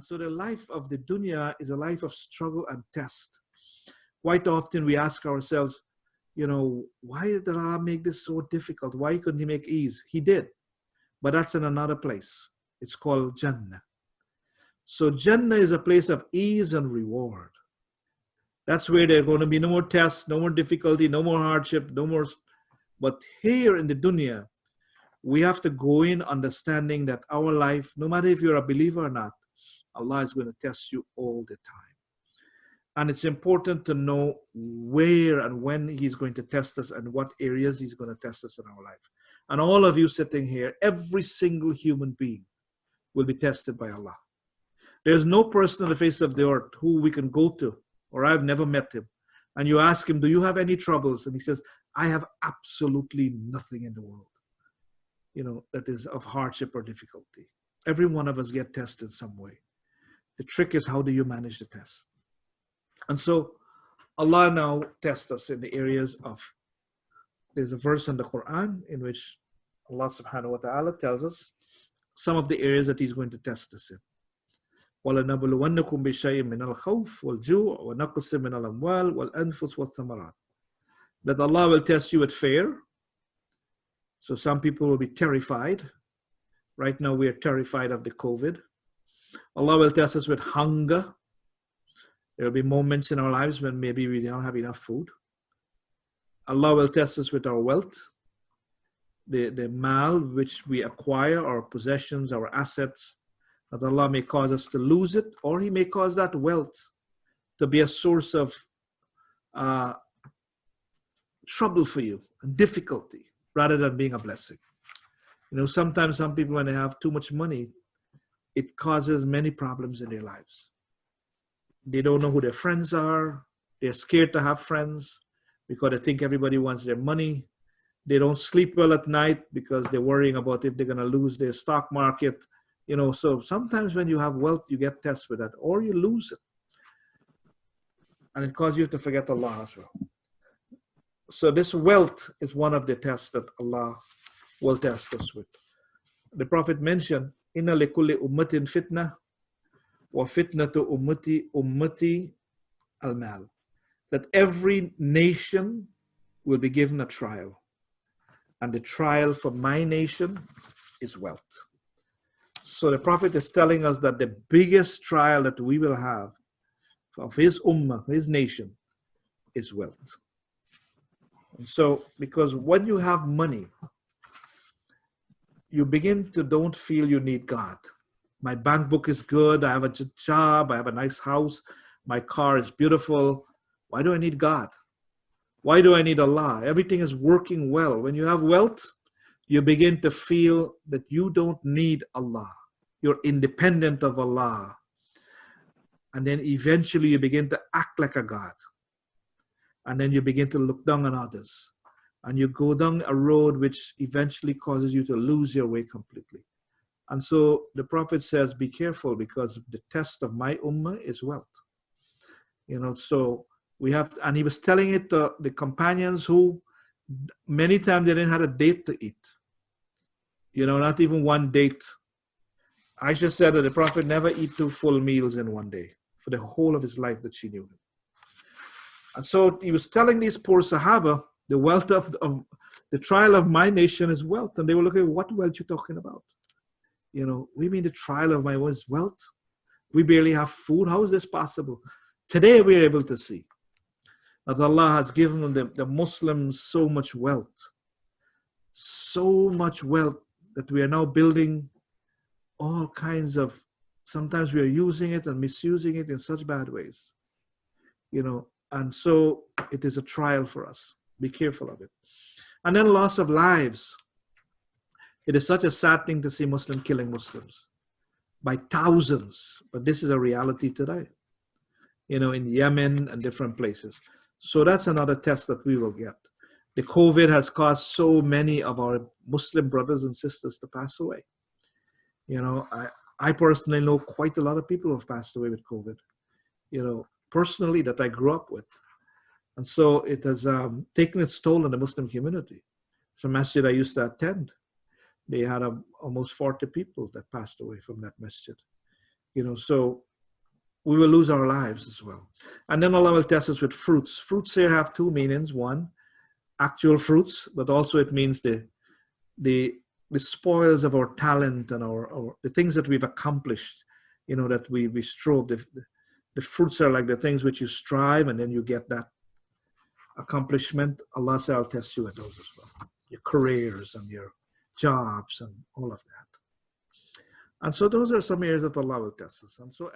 so the life of the dunya is a life of struggle and test. Quite often we ask ourselves, why did Allah make this so difficult? Why couldn't He make ease? He did, but that's in another place. It's called Jannah. So Jannah is a place of ease and reward. That's where there are going to be no more tests, no more difficulty, no more hardship, no more. But here in the dunya, we have to go in understanding that our life, no matter if you're a believer or not, Allah is going to test you all the time. And it's important to know where and when He's going to test us and what areas He's going to test us in our life. And all of you sitting here, every single human being will be tested by Allah. There's no person on the face of the earth who we can go to, or I've never met him, and you ask him, do you have any troubles? And he says, I have absolutely nothing in the world, that is of hardship or difficulty. Every one of us get tested some way. The trick is, how do you manage the test? And so Allah now tests us in the areas of, there's a verse in the Quran in which Allah subhanahu wa ta'ala tells us some of the areas that He's going to test us in. وَلَنَبْلُوَنَّكُمْ بِشَيْءٍ مِّنَ الْخَوْفِ وَالْجُوعِ وَنَقْصٍ مِّنَ الْأَمْوَالِ وَالْأَنفُسِ وَالثَّمَرَاتِ. That Allah will test you with fear. So some people will be terrified. Right now we are terrified of the COVID. Allah will test us with hunger. There will be moments in our lives when maybe we don't have enough food. Allah will test us with our wealth, the mal which we acquire, our possessions, our assets, that Allah may cause us to lose it, or He may cause that wealth to be a source of trouble for you and difficulty rather than being a blessing. Sometimes some people, when they have too much money, it causes many problems in their lives. They don't know who their friends are. They're scared to have friends because they think everybody wants their money. They don't sleep well at night because they're worrying about if they're going to lose their stock market. So sometimes when you have wealth, you get tested with that, or you lose it. And it causes you to forget Allah as well. So this wealth is one of the tests that Allah will test us with. The Prophet mentioned, Inna likulli ummatin fitna wa fitnatu ummati al-mal. That every nation will be given a trial. And the trial for my nation is wealth. So the Prophet is telling us that the biggest trial that we will have of his ummah, his nation, is wealth. And so, because when you have money, you begin to don't feel you need God. My bank book is good, I have a job, I have a nice house, my car is beautiful. Why do I need God? Why do I need Allah? Everything is working well. When you have wealth, you begin to feel that you don't need Allah. You're independent of Allah. And then eventually you begin to act like a God. And then you begin to look down on others. And you go down a road which eventually causes you to lose your way completely. And so the Prophet says, be careful, because the test of my ummah is wealth. So we have to, and he was telling it to the companions who many times they didn't have a date to eat. Not even one date. Aisha said that the Prophet never eat 2 full meals in one day for the whole of his life that she knew him. And so he was telling these poor Sahaba, the wealth of the trial of my nation is wealth. And they were looking, what wealth you talking about? We mean the trial of my wealth? We barely have food. How is this possible? Today we're able to see that Allah has given the Muslims so much wealth that we are now building all kinds of, sometimes we are using it and misusing it in such bad ways, and so it is a trial for us. Be careful of it. And then loss of lives. It is such a sad thing to see Muslims killing Muslims by thousands, but this is a reality today, in Yemen and different places. So that's another test that we will get. The COVID has caused so many of our Muslim brothers and sisters to pass away. I personally know quite a lot of people who have passed away with COVID, personally, that I grew up with. And so it has taken its toll on the Muslim community. It's a masjid I used to attend. They had almost 40 people that passed away from that masjid. So we will lose our lives as well. And then Allah will test us with fruits. Fruits here have two meanings. One, actual fruits, but also it means the spoils of our talent and our the things that we've accomplished, that we strove. The fruits are like the things which you strive, and then you get that accomplishment. Allah says, I'll test you with those as well. Your careers and your jobs and all of that. And so those are some areas that Allah will test us. And so